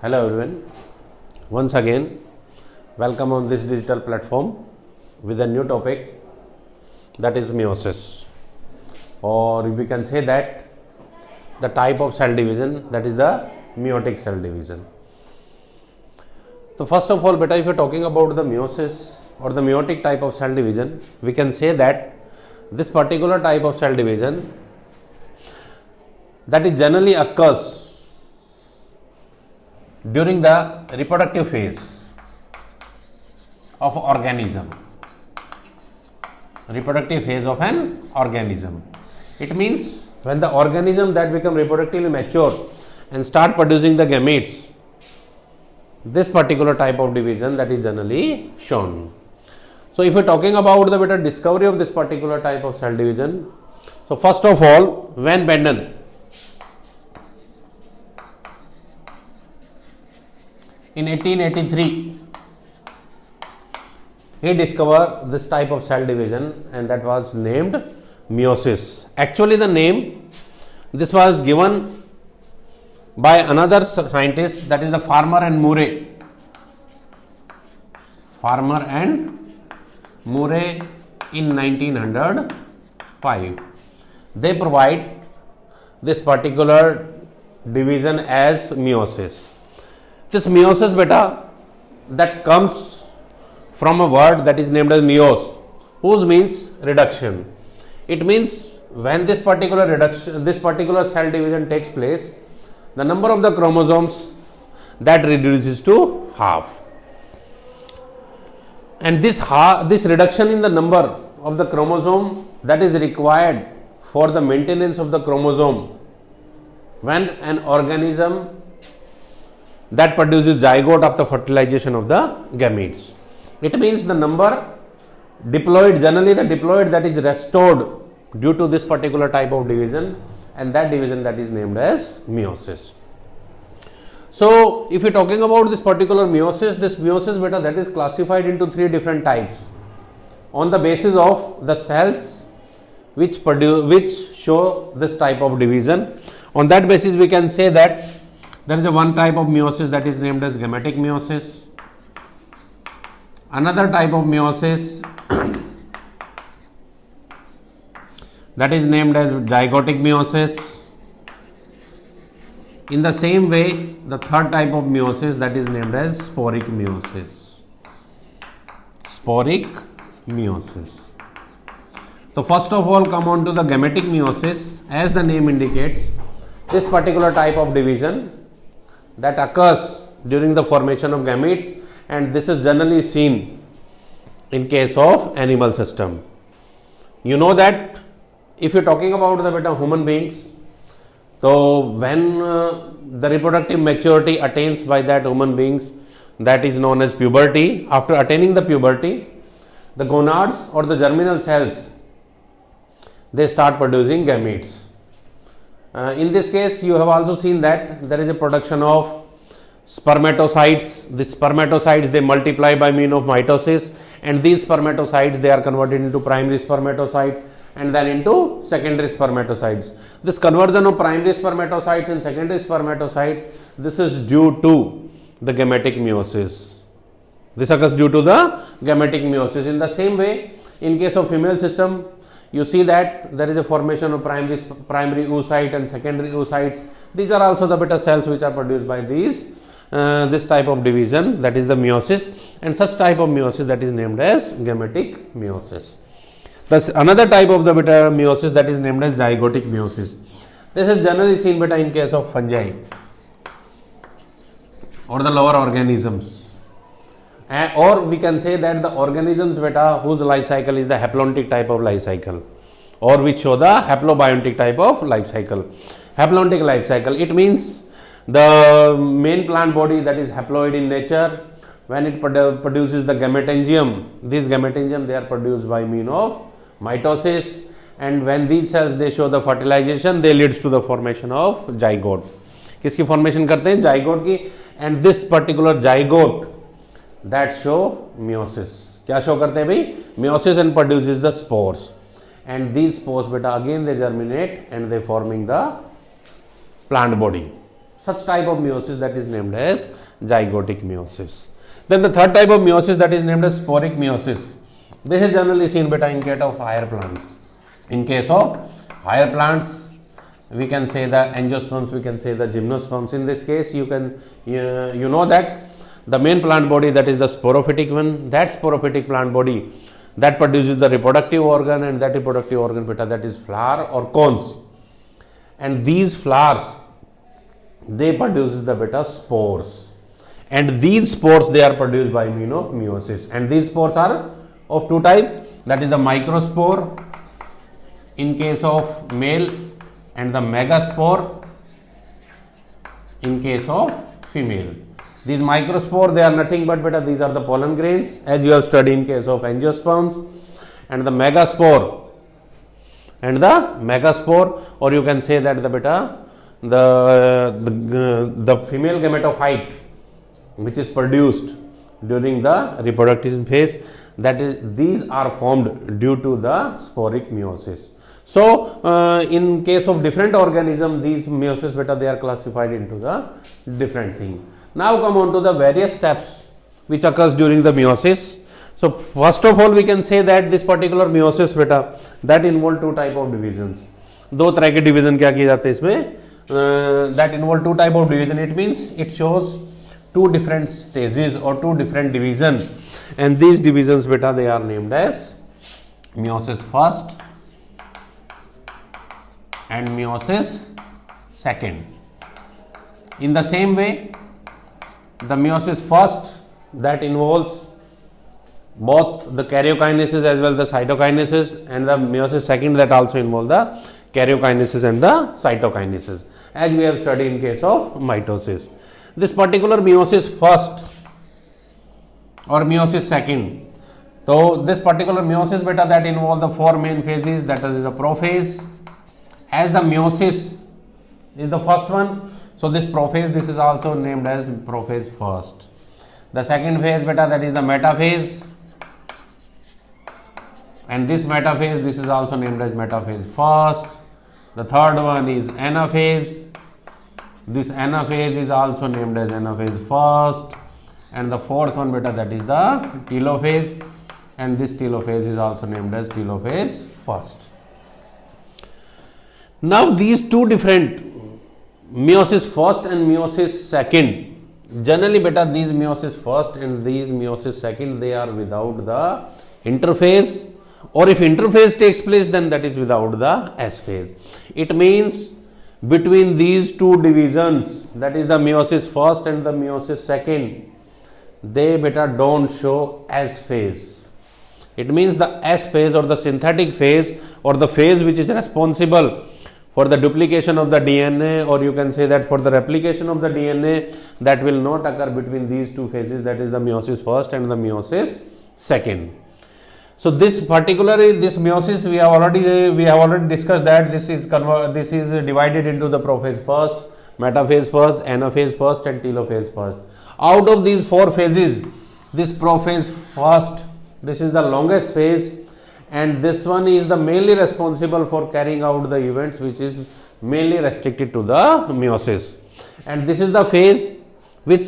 Hello everyone, once again welcome on this digital platform with a new topic, that is meiosis, or we can say that the type of cell division, that is the meiotic cell division. So first of all beta, if you are talking about the meiosis or the meiotic type of cell division, we can say that this particular type of cell division that is generally occurs during the reproductive phase of organism. Reproductive phase of an organism. It means when the organism that become reproductively mature and start producing the gametes, this particular type of division that is generally shown. So if we are talking about the better discovery of this particular type of cell division, so first of all, Van Benden in 1883, he discovered this type of cell division and that was named meiosis. Actually the name, this was given by another scientist, that is the Farmer and Murray. Farmer and Murray in 1905. They provide this particular division as meiosis. This meiosis beta, that comes from a word that is named as meos, whose means reduction. It means when this particular cell division takes place, the number of the chromosomes that reduces to half. And this reduction in the number of the chromosome that is required for the maintenance of the chromosome when an organism that produces zygote after fertilization of the gametes. It means the number diploid, generally the diploid that is restored due to this particular type of division, and that division that is named as meiosis. So if you are talking about this particular meiosis, this meiosis beta that is classified into three different types on the basis of the cells which show this type of division. On that basis we can say that there is a one type of meiosis that is named as gametic meiosis. Another type of meiosis that is named as zygotic meiosis. In the same way, the third type of meiosis that is named as sporic meiosis. Sporic meiosis. So first of all, come on to the gametic meiosis. As the name indicates, this particular type of division that occurs during the formation of gametes, and this is generally seen in case of animal system. You know that if you are talking about the beta human beings, so when the reproductive maturity attains by that human beings, that is known as puberty. After attaining the puberty, the gonads or the germinal cells, they start producing gametes. In this case, you have also seen that there is a production of spermatocytes. These spermatocytes, they multiply by means of mitosis, and these spermatocytes, they are converted into primary spermatocyte and then into secondary spermatocytes. This conversion of primary spermatocytes and secondary spermatocyte, this is due to the gametic meiosis. This occurs due to the gametic meiosis. In the same way, in case of female system, you see that there is a formation of primary oocyte and secondary oocytes. These are also the beta cells which are produced by these this type of division, that is the meiosis, and such type of meiosis that is named as gametic meiosis. Thus another type of the beta meiosis that is named as zygotic meiosis. This is generally seen beta in case of fungi or the lower organisms, or we can say that the organisms beta whose life cycle is the haplontic type of life cycle, or which show the haplobiontic type of life cycle. Haplontic life cycle, it means the main plant body that is haploid in nature, when it produces the gametangium, these gametangium they are produced by means of mitosis, and when these cells they show the fertilization, they leads to the formation of zygote. किसकी formation करते हैं? Zygote की, and this particular zygote that show meiosis. क्या show करते हैं भाई? Meiosis and produces the spores, and these spores beta again they germinate and they forming the plant body. such type of meiosis that is named as zygotic meiosis. Then the third type of meiosis that is named as sporic meiosis. This is generally seen beta in case of higher plants. In case of higher plants, we can say the angiosperms, we can say the gymnosperms. In this case, you know that the main plant body, that is the sporophytic one, that sporophytic plant body that produces the reproductive organ, and that reproductive organ beta, that is flower or cones. And these flowers, they produce the beta spores, and these spores, they are produced by meiosis. And these spores are of two types, that is the microspore in case of male and the megaspore in case of female. These microspore, they are nothing but beta, these are the pollen grains, as you have studied in case of angiosperms. And the megaspore, or you can say that the beta, the female gametophyte which is produced during the reproductive phase, that is, these are formed due to the sporic meiosis. So, in case of different organism, these meiosis beta, they are classified into the different thing. Now come on to the various steps which occurs during the meiosis. So, first of all, we can say that this particular meiosis beta, that involve two type of divisions. दो तरह के division क्या किए जाते हैं इसमें? That involve two type of division. It means it shows two different stages or two different divisions, and these divisions beta, they are named as meiosis first and meiosis second. In the same way, the meiosis first, that involves both the karyokinesis as well the cytokinesis, and the meiosis second, that also involve the karyokinesis and the cytokinesis, as we have studied in case of mitosis. This particular meiosis first or meiosis second, so this particular meiosis beta, that involve the four main phases, that is the prophase. As the meiosis is the first one, so this prophase, this is also named as prophase first. The second phase beta, that is the metaphase, and this metaphase, this is also named as metaphase first. The third one is anaphase. This anaphase is also named as anaphase first, and the fourth one beta, that is the telophase, and this telophase is also named as telophase first. Now these two different meiosis first and meiosis second, generally beta, these meiosis first and these meiosis second, they are without the interphase, or if interphase takes place, then that is without the S phase. It means between these two divisions, that is the meiosis first and the meiosis second, they beta don't show S phase. It means the S phase or the synthetic phase, or the phase which is responsible for the duplication of the DNA, or you can say that for the replication of the DNA, that will not occur between these two phases, that is the meiosis first and the meiosis second. So this particularly, this meiosis, we have already discussed that this is divided into the prophase first, metaphase first, anaphase first, and telophase first. Out of these four phases, this prophase first, this is the longest phase, and this one is the mainly responsible for carrying out the events which is mainly restricted to the meiosis. And this is the phase which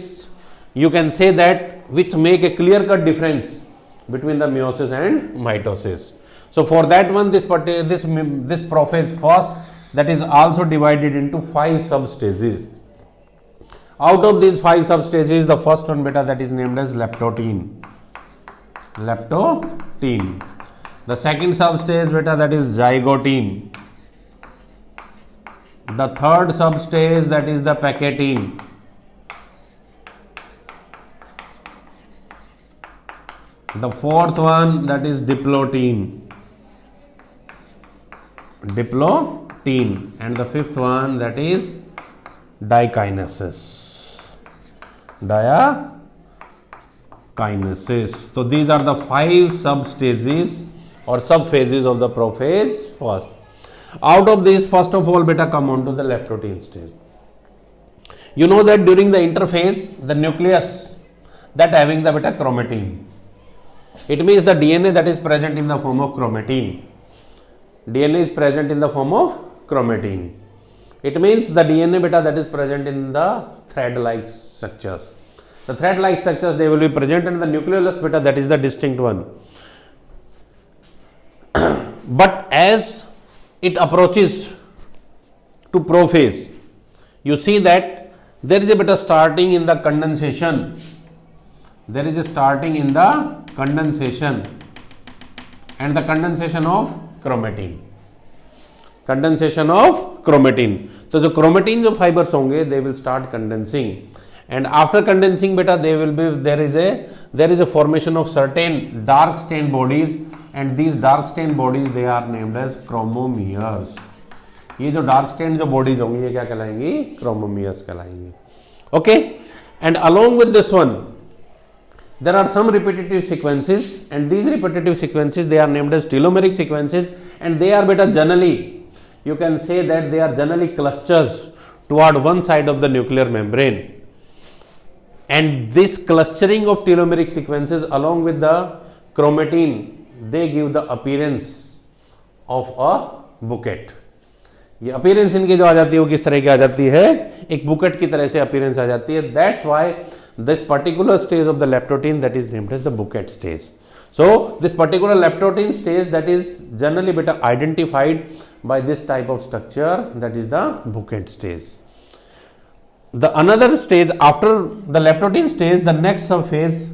you can say that which make a clear-cut difference between the meiosis and mitosis. So for that one, this prophase first, that is also divided into 5 substages. Out of these 5 substages, the first one beta, that is named as leptotene. The second substage beta, that is zygotene. The third substage, that is the pacatine. The fourth one, that is diplotene, and the fifth one, that is dikinesis. So these are the 5 substages or subphases of the prophase first. Out of these, first of all beta, come on to the leptotene stage. You know that during the interphase, the nucleus, that having the beta chromatin. It means the DNA that is present in the form of chromatin. DNA is present in the form of chromatin. It means the DNA beta that is present in the thread like structures. The thread like structures, they will be present in the nucleolus beta, that is the distinct one. But as it approaches to prophase, you see that there is a beta starting in the condensation. There is a starting in the condensation and the condensation of chromatin. Condensation of chromatin. तो जो chromatin जो fibers होंगे, they will start condensing, and after condensing beta there is a formation of certain dark stained bodies, and these dark stained bodies they are named as chromomeres. ये जो dark stained जो bodies होंगी ये क्या कहलाएंगी? Chromomeres कहलाएंगी. Okay, and along with this one there are some repetitive sequences, and these repetitive sequences they are named as telomeric sequences, and they are beta generally, you can say that they are generally clusters toward one side of the nuclear membrane, and this clustering of telomeric sequences along with the chromatin, they give the appearance of a bouquet. ये appearance इनकी जो आ जाती है वो किस तरह की आ जाती है? एक बुकेट की तरह से अपीयरेंस आ जाती है. That's why this particular stage of the leptotin that is named as the bouquet stage. So this particular leptotin stage that is generally better identified by this type of structure, that is the bouquet stage. The another stage after the leptotin stage, the next subphase,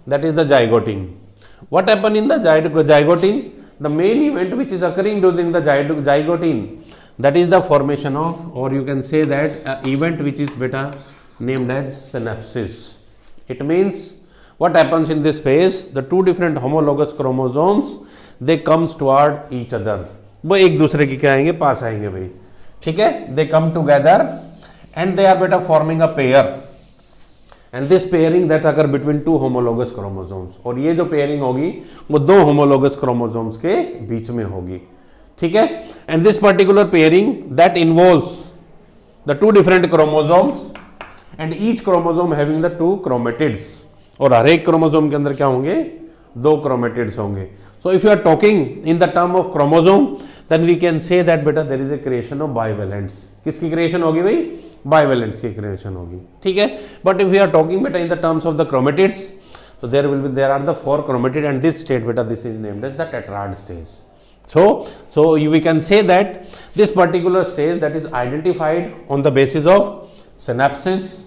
that is the zygoting. What happened in the zygoting? The main event which is occurring during the zygoting, that is the formation of, or you can say that event which is better named as synapses. It means what happens in this phase, the two different homologous chromosomes they comes toward each other. वो एक दूसरे की क्या आएंगे? पास आएंगे भाई. ठीक है? They come together and they are better forming a pair, and this pairing that occur between two homologous chromosomes. और ये जो pairing होगी वो दो homologous chromosomes के बीच में होगी. ठीक है? And this particular pairing that involves the two different chromosomes and each chromosome having the two chromatids. और हर एक क्रोमोसोम के अंदर क्या होंगे? दो chromatids होंगे. So if you are talking in the term of chromosome, then we can say that बेटा there is a creation of bivalents. किसकी creation होगी भाई? Bivalents की creation होगी. ठीक है? But if we are talking बेटा in the terms of the chromatids, so there are the four chromatids, and this state बेटा this is named as the tetrad stage. So we can say that this particular stage that is identified on the basis of synapses,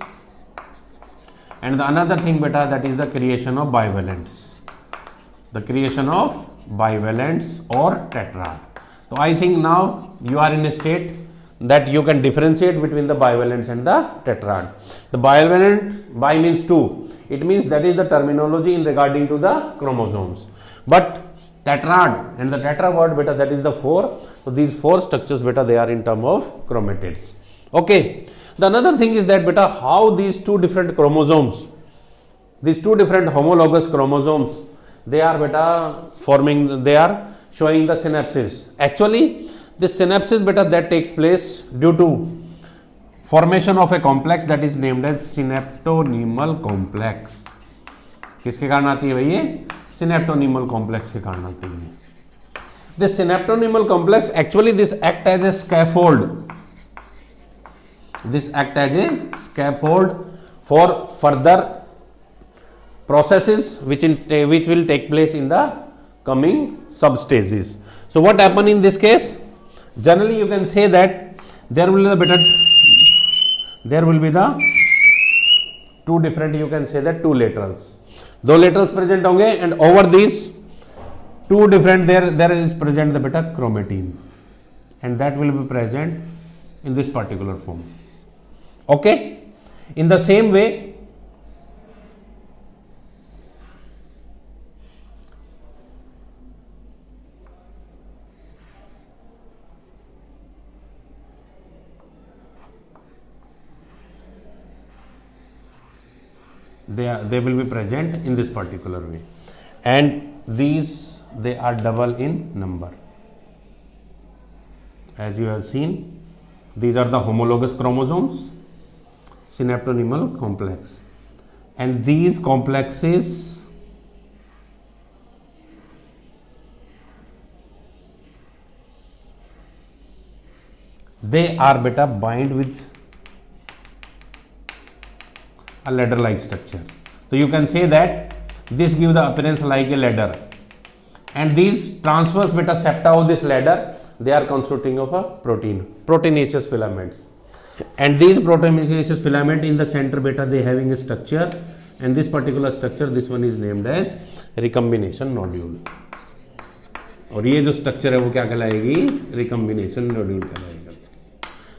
and the another thing beta, that is the creation of bivalents, the creation of bivalents or tetrad. So I think now you are in a state that you can differentiate between the bivalents and the tetrad. The bivalent, bi means two, it means that is the terminology in regarding to the chromosomes, but tetrad and the tetra word beta, that is the four. So these four structures beta they are in term of chromatids. Okay. The another thing is that beta how these two different chromosomes, these two different homologous chromosomes, they are beta forming, they are showing the synapses. Actually this synapses beta that takes place due to formation of a complex that is named as synaptonemal complex. किसके कारण आती है भाई ये? Synaptonemal complex के कारण आती है. This synaptonemal complex, actually this act as a scaffold. This act as a scaffold for further processes which will take place in the coming substages. So what happen in this case? Generally you can say that there will be the two different, you can say that two laterals. दो laterals present होंगे, and over these two different there is present the beta chromatin, and that will be present in this particular form. Okay, in the same way they will be present in this particular way, and these they are double in number. As you have seen, these are the homologous chromosomes, synaptonemal complex, and these complexes they are beta bind with a ladder like structure. So you can say that this gives the appearance like a ladder, and these transverse beta septa of this ladder, they are constituting of a proteinaceous filaments, and these proteinaceous filament in the center beta they having a structure, and this particular structure, this one is named as recombination nodule, और ये जो structure है वो क्या कहलाएगी, recombination nodule कहलाएगा.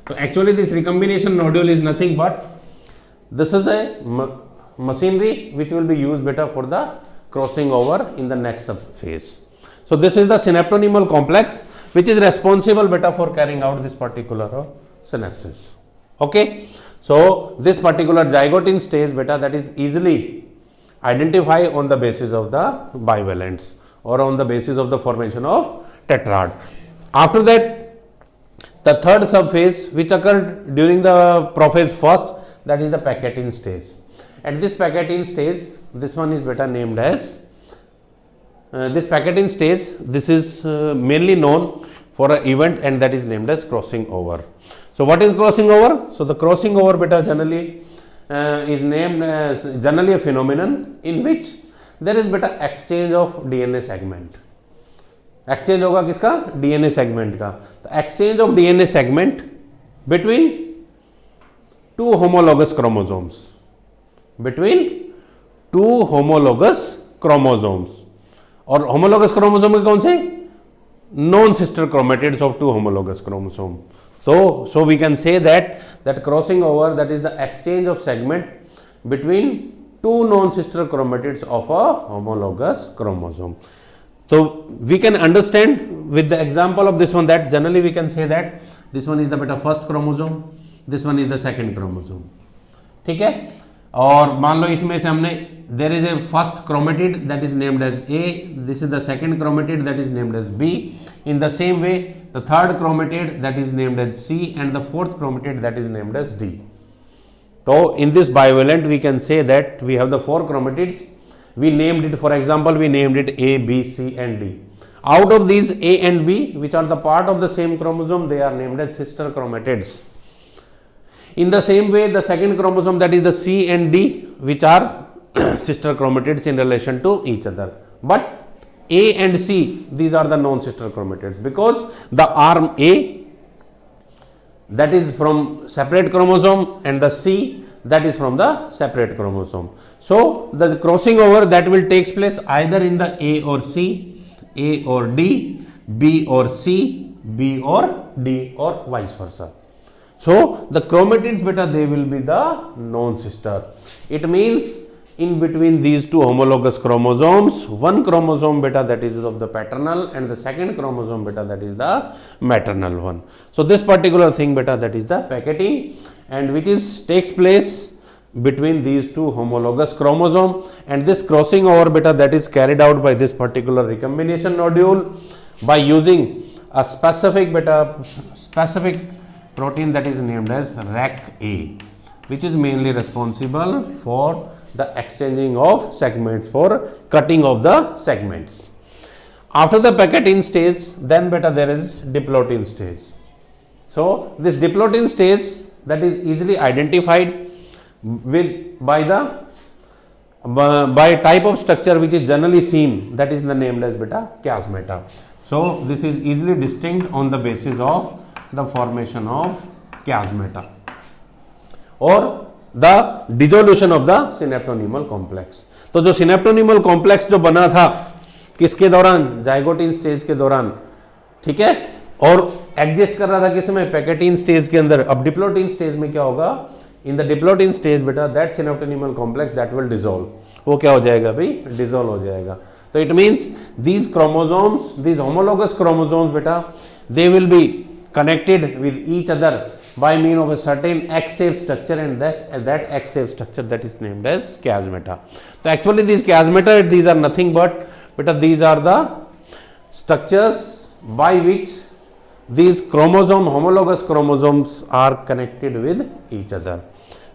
तो actually this recombination nodule is nothing but this is a machinery which will be used better for the crossing over in the next subphase. So this is the synaptonemal complex which is responsible better for carrying out this particular synapses. Okay, so this particular zygote stage beta that is easily identified on the basis of the bivalents or on the basis of the formation of tetrad. After that, the third subphase which occurred during the prophase first, that is the Packettine stage. At this Packettine stage, this one is better named as this Packettine stage. This is mainly known for an event, and that is named as crossing over. So what is crossing over? So the crossing over beta generally is named as generally a phenomenon in which there is beta exchange of DNA segment. Exchange होगा किसका? DNA segment का. तो exchange of DNA segment between two homologous chromosomes. Between two homologous chromosomes. और homologous chromosome के कौन से? Non-sister chromatids of two homologous chromosomes. So we can say that crossing over, that is the exchange of segment between two non-sister chromatids of a homologous chromosome. So we can understand with the example of this one that generally we can say that this one is the beta first chromosome, this one is the second chromosome. ठीक है, और मान लो इसमें से हमने there is a first chromatid that is named as A, this is the second chromatid that is named as B. In the same way, the third chromatid that is named as C, and the fourth chromatid that is named as D. So in this bivalent we can say that we have the four chromatids. We named it, for example, we named it A, B, C and D. Out of these A and B, which are the part of the same chromosome, they are named as sister chromatids. In the same way, the second chromosome, that is the C and D, which are sister chromatids in relation to each other. But A and C, these are the non-sister chromatids, because the arm A, that is from separate chromosome, and the C, that is from the separate chromosome. So the crossing over that will take place either in the A or C, A or D, B or C, B or D, or vice versa. So the chromatids beta, they will be the non-sister. It means in between these two homologous chromosomes, one chromosome beta that is of the paternal, and the second chromosome beta that is the maternal one. So this particular thing beta, that is the Packettine, and which is takes place between these two homologous chromosomes, and this crossing over beta that is carried out by this particular recombination nodule by using a specific protein that is named as RAC-A, which is mainly responsible for the exchanging of segments, for cutting of the segments. After the Packettine stage, then beta there is diplotin stage. So this diplotin stage that is easily identified by type of structure which is generally seen, that is named as beta chiasmata. So this is easily distinct on the basis of the formation of chiasmata or the dissolution of the synaptonemal complex. तो जो synaptonemal complex जो बना था किसके दौरान? Zygotene stage के दौरान, ठीक है, और एग्जिस्ट कर रहा था किसमें? पैकेटीन स्टेज के अंदर. अब डिप्लोटिन स्टेज में क्या होगा? इन द डिप्लोटिन स्टेज बेटा that synaptonemal complex that will dissolve. वो क्या हो जाएगा भाई? डिसॉल्व हो जाएगा. तो it means these chromosomes, these homologous chromosomes beta, they will be connected with each other by means of a certain X-shaped structure, and that X-shaped structure that is named as chiasmata. So actually these chiasmata, these are nothing but beta, these are the structures by which these homologous chromosomes are connected with each other.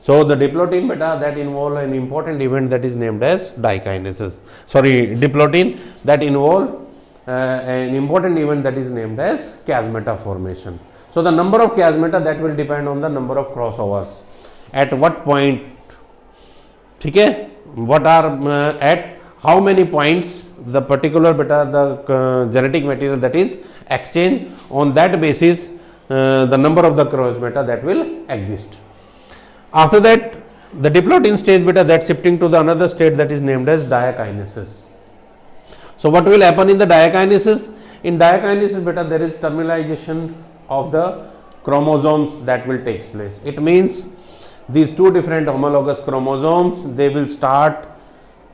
So the diplotin beta that involve an important event that is named as dikinesis. Diplotin that involve an important event that is named as chiasmata formation. So the number of chiasmata that will depend on the number of crossovers. At what point, ठीक है, what are at how many points the particular beta the genetic material that is exchanged, on that basis the number of the chiasmata that will exist. After that, the diplotin stage beta that shifting to the another state that is named as diakinesis. So what will happen in the diakinesis? In diakinesis beta there is terminalization of the chromosomes that will take place. It means these two different homologous chromosomes, they will start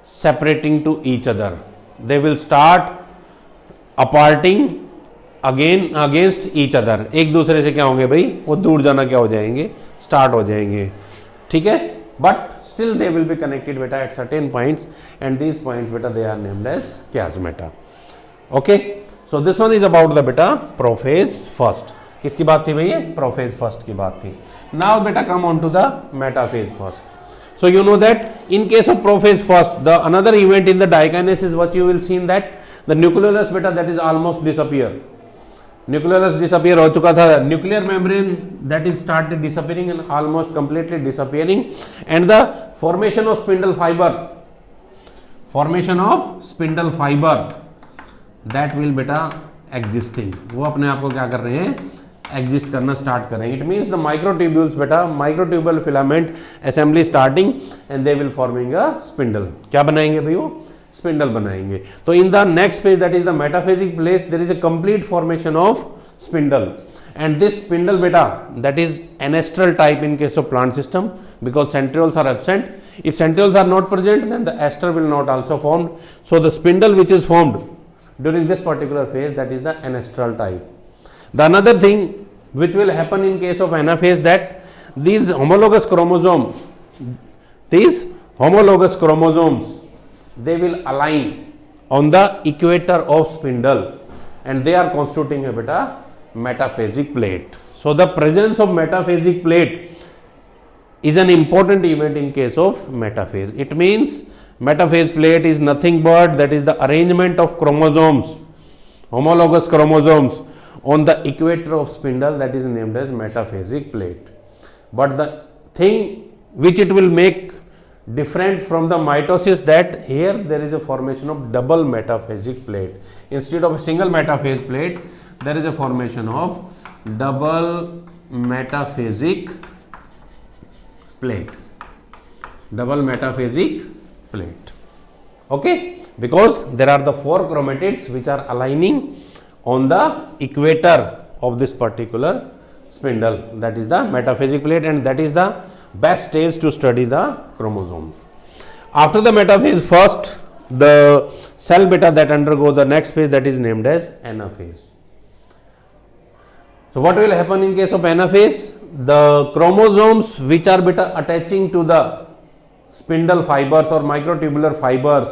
separating to each other. They will start aparting again against each other. एक दूसरे से क्या होंगे भाई, वो दूर जाना क्या हो जाएंगे, स्टार्ट हो जाएंगे, ठीक है. But still they will be connected beta at certain points, and these points beta they are named as chiasmata. Okay, so this one is about the beta prophase first. किसकी बात थी भैया, प्रोफेज फर्स्ट की बात थी. Now बेटा come on to the metaphase first. So you know that in case of prophase first, the another event in the diakinesis what you will see in that the nucleolus beta that is almost disappear. Nucleolus disappear हो चुका था. Nuclear membrane that is started disappearing and almost completely disappearing, and the formation of spindle fiber. Formation of spindle fiber that will beta existing. वो अपने आप को क्या कर रहे हैं, एग्जिस्ट करना स्टार्ट करेंगे. इट मीन्स द माइक्रोट्यूब्यूल्स बेटा, microtubule filament assembly starting and they will forming a spindle. क्या बनाएंगे भाई, वो स्पिंडल बनाएंगे. तो in the next phase that is the metaphasic place there is a complete formation of spindle, and this spindle बेटा that is anastral type in case of plant system because centrioles are absent. If centrioles are not present then the aster will not also formed. So the spindle which is formed during this particular phase that is the anastral type. The another thing which will happen in case of anaphase that these homologous chromosomes they will align on the equator of spindle and they are constituting a beta metaphasic plate. So the presence of metaphasic plate is an important event in case of metaphase. It means metaphase plate is nothing but that is the arrangement of chromosomes, homologous chromosomes on the equator of spindle that is named as metaphasic plate. But the thing which it will make different from the mitosis that here there is a formation of double metaphasic plate. Instead of a single metaphase plate, there is a formation of double metaphasic plate. Double metaphasic plate. Okay, because there are the four chromatids which are aligning on the equator of this particular spindle, that is the metaphasic plate, and that is the best stage to study the chromosome. After the metaphase first, the cell beta that undergo the next phase that is named as anaphase. So what will happen in case of anaphase? The chromosomes which are beta attaching to the spindle fibers or microtubular fibers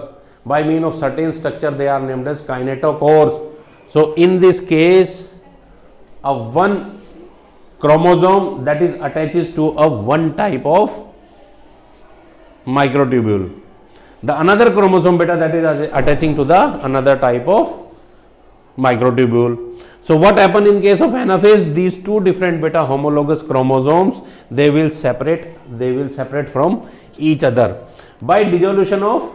by means of certain structure they are named as kinetochores. So in this case a one chromosome that is attaches to a one type of microtubule, the another chromosome beta that is attaching to the another type of microtubule. So what happen in case of anaphase? These two different beta homologous chromosomes they will separate from each other by dissolution of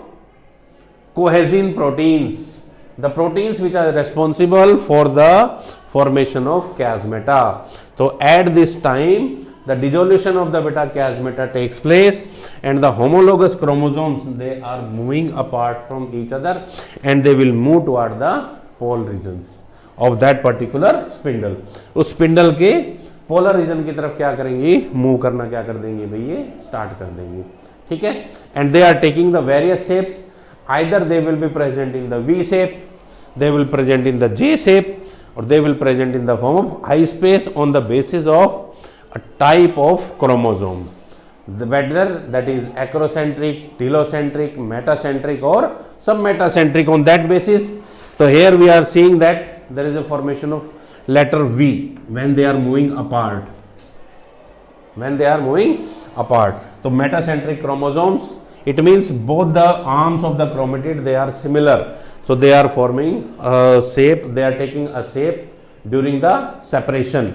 cohesin proteins, the proteins which are responsible for the formation of chiasmata. So at this time the dissolution of the beta chiasmata takes place and the homologous chromosomes they are moving apart from each other and they will move toward the pole regions of that particular spindle. उस spindle के polar region की तरफ क्या करेंगे, move करना क्या कर देंगे भाई, ये स्टार्ट कर देंगे. ठीक है, and they are taking the various shapes. Either they will be present in the V shape, they will present in the J shape, or they will present in the form of I space on the basis of a type of chromosome, whether that is acrocentric, telocentric, metacentric or submetacentric. On that basis, so here we are seeing that there is a formation of letter V when they are moving apart. When they are moving apart, so metacentric chromosomes, it means both the arms of the chromatid, they are similar. So they are forming a shape, they are taking a shape during the separation.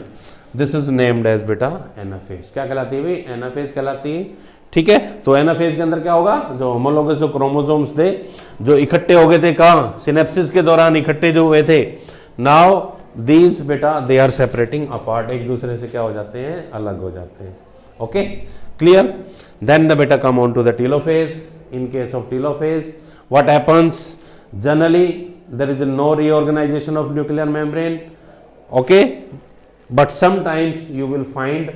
This is named as बेटा anaphase. क्या कहलाती है भाई? Anaphase कहलाती है। ठीक है, तो एनाफेज के अंदर क्या होगा? जो होमोलोगस जो क्रोमोसोम्स थे जो इकट्ठे हो गए थे, कहाँ? सिनेप्सिस के दौरान इकट्ठे जो हुए थे, नाउ दीज बेटा दे आर सेपरेटिंग अपार्ट, एक दूसरे से क्या हो जाते हैं? अलग हो जाते हैं। Okay, clear? देन द बेटा come on to the telophase. In case of telophase what happens? Generally there is no reorganization of nuclear membrane, okay, but sometimes you will find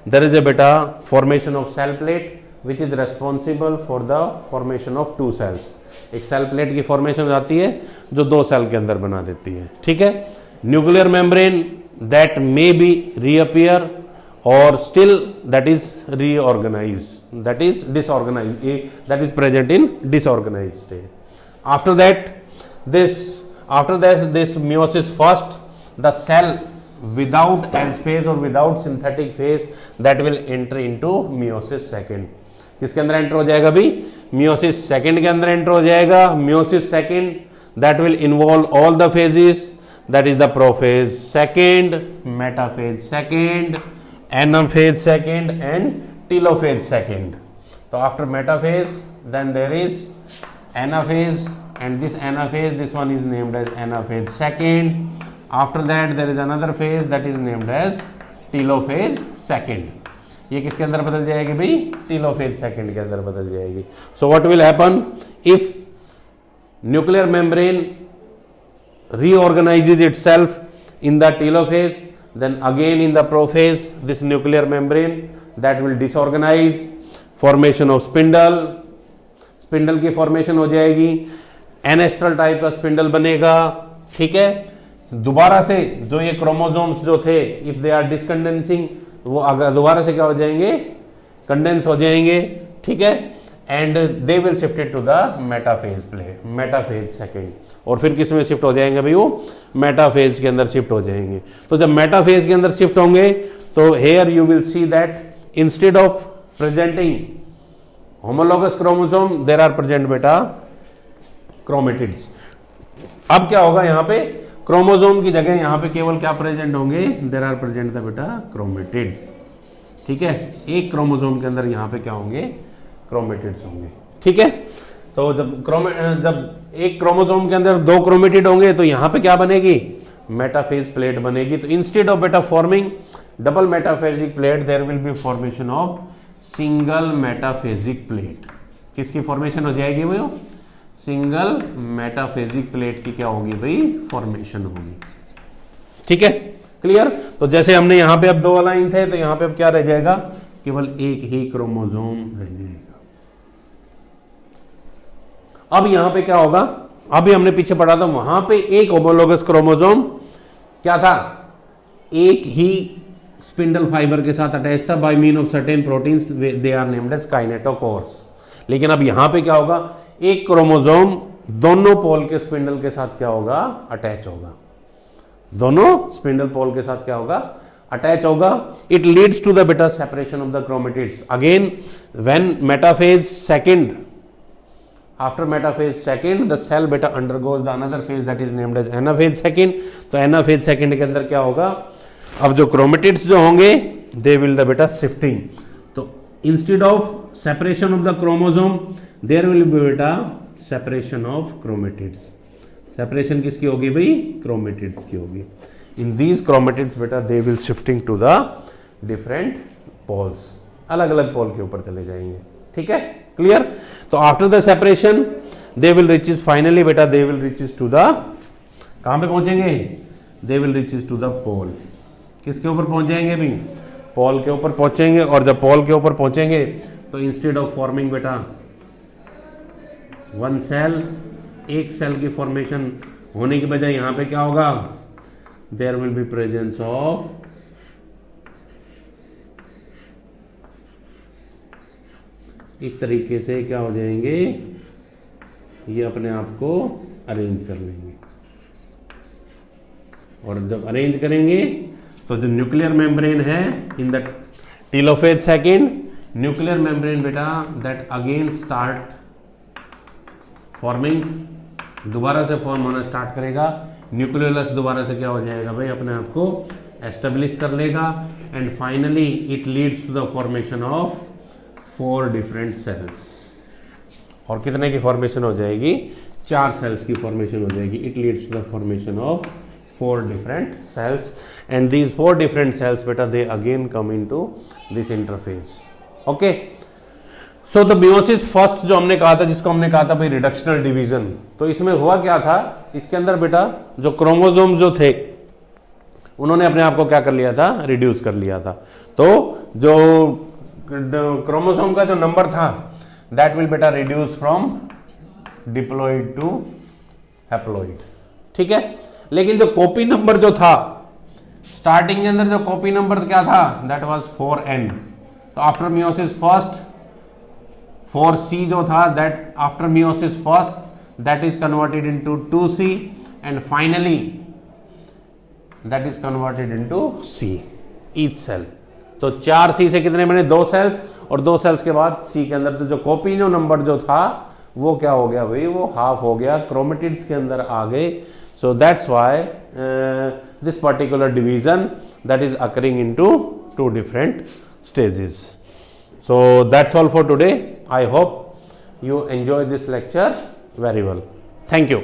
there is a beta formation of cell plate which is responsible for the formation of two cells। एक cell plate की formation हो जाती है जो दो cell के अंदर बना देती है। ठीक है, nuclear membrane that may be reappear और still that is reorganise, that is disorganise, that is present in disorganised state. After that, this meiosis first, the cell without S phase or without synthetic phase that will enter into meiosis second। किसके अंदर enter हो जाएगा भी? meiosis second के अंदर enter हो जाएगा। meiosis second that will involve all the phases, that is the prophase second, metaphase second, anaphase second and telophase second। तो after metaphase then there is anaphase, and this anaphase, this one is named as anaphase second। After that there is another phase that is named as telophase second। ये किसके अंदर बदल जाएगी भाई? telophase second के अंदर बदल जाएगी। So what will happen if nuclear membrane reorganizes itself in the telophase, then again in the prophase this nuclear membrane that will disorganize, formation of spindle, spindle की फॉर्मेशन हो जाएगी, एनेस्ट्रल टाइप का spindle बनेगा। ठीक है, दोबारा से जो ये क्रोमोसोम्स जो थे इफ दे आर डिसकंडेंसिंग, वो अगर दोबारा से क्या हो जाएंगे? कंडेंस हो जाएंगे। ठीक है, and they will shifted to the metaphase plate, metaphase second. और फिर किस में शिफ्ट हो जाएंगे भाई? वो मेटाफेज के अंदर शिफ्ट हो जाएंगे। तो जब मेटाफेज के अंदर शिफ्ट होंगे तो here you will see that instead of presenting homologous chromosome there are present beta chromatids। अब क्या होगा? यहाँ पे क्रोमोसोम की जगह यहाँ पे केवल क्या प्रेजेंट होंगे? देयर आर प्रेजेंट द बेटा क्रोमेटिड्स। ठीक है, एक क्रोमोसोम के अंदर यहाँ पे क्या होंगे? क्रोमेटिड्स होंगे। ठीक है, तो जब एक क्रोमोसोम के अंदर दो क्रोमेटिड होंगे तो यहाँ पे क्या बनेगी? मेटाफेज प्लेट बनेगी। तो इंस्टेड ऑफ बेटा forming double metaphasic plate there will be formation of single metaphasic plate. किसकी फॉर्मेशन हो जाएगी भाई? सिंगल मेटाफेजिक प्लेट की क्या होगी भाई? फॉर्मेशन होगी। ठीक है, क्लियर? तो जैसे हमने यहां पे अब दो लाइन थे तो यहां पे अब क्या रह जाएगा? केवल एक ही क्रोमोसोम रह जाएगा। अब यहां पे क्या होगा? अभी हमने पीछे पढ़ा था वहां पे एक होमोलोगस क्रोमोसोम क्या था? एक ही स्पिंडल फाइबर के साथ अटैच था by mean of certain proteins, they are named as kinetochores. लेकिन अब यहां पे क्या होगा? एक क्रोमोसोम दोनों पोल के स्पिंडल के साथ क्या होगा? अटैच होगा। दोनों स्पिंडल पोल के साथ क्या होगा? अटैच होगा। इट लीड्स टू द बेटा separation of the chromatids. Again when metaphase second, after metaphase second the cell बेटा undergoes the another phase that is named as anaphase second. तो एनाफेज सेकंड के अंदर क्या होगा? अब जो क्रोमेटिड्स जो होंगे दे विल द बेटा शिफ्टिंग। तो instead of separation of the chromosome there will be बेटा सेपरेशन ऑफ क्रोमेटिड्स। सेपरेशन किसकी होगी भाई? क्रोमेटिड्स की होगी। इन दीज क्रोमेटिड्स बेटा they will shifting to the different poles, अलग अलग पोल के ऊपर चले जाएंगे। ठीक है, क्लियर? तो after the separation they will reaches finally बेटा they will reaches to the, कहां पे पहुंचेंगे? They will reaches to the pole. किसके ऊपर पहुंच जाएंगे भी? पोल के ऊपर पहुंचेंगे। और जब पोल के ऊपर पहुंचेंगे तो इंस्टेड ऑफ फॉर्मिंग बेटा वन सेल, एक सेल की फॉर्मेशन होने की बजाय यहां पे क्या होगा? There will be presence of इस तरीके से क्या हो जाएंगे? ये अपने आप को अरेंज कर लेंगे। और जब अरेंज करेंगे तो जो न्यूक्लियर मेम्ब्रेन है in the telophase second, nuclear membrane बेटा दैट अगेन स्टार्ट फॉर्मिंग, दोबारा से फॉर्म होना स्टार्ट करेगा। न्यूक्लियोलस दोबारा से क्या हो जाएगा भाई? अपने आप को एस्टेब्लिश कर लेगा and finally it leads to the formation of 4 different cells. और कितने की फॉर्मेशन हो जाएगी? 4 सेल्स की फॉर्मेशन हो जाएगी। It leads to the formation of 4 different cells and these 4 different cells beta they again come into this interphase. Okay, so the meiosis first जो हमने कहा था, जिसको हमने कहा था भाई रिडक्शनल डिवीजन, तो इसमें हुआ क्या था, इसके अंदर बेटा जो क्रोमोसोम जो थे उन्होंने अपने आप को क्या कर लिया था? रिड्यूस कर लिया था। तो जो क्रोमोसोम का जो नंबर था दैट विल बेटा reduce from diploid to haploid. ठीक है, लेकिन जो कॉपी नंबर जो था स्टार्टिंग के अंदर, जो कॉपी नंबर क्या था दैट वाज 4n। तो आफ्टर मियोसिस फर्स्ट 4c जो था that after meiosis first that is converted into 2c and finally that is converted into c each cell. तो 4c से कितने बने? 2 सेल्स, और 2 सेल्स के बाद c के अंदर तो जो कॉपी जो नंबर जो था वो क्या हो गया भाई? वो हाफ हो गया, क्रोमेटिड्स के अंदर आ गए। So that's why this particular division that is occurring into 2 different stages. So that's all for today. I hope you enjoy this lecture very well. Thank you.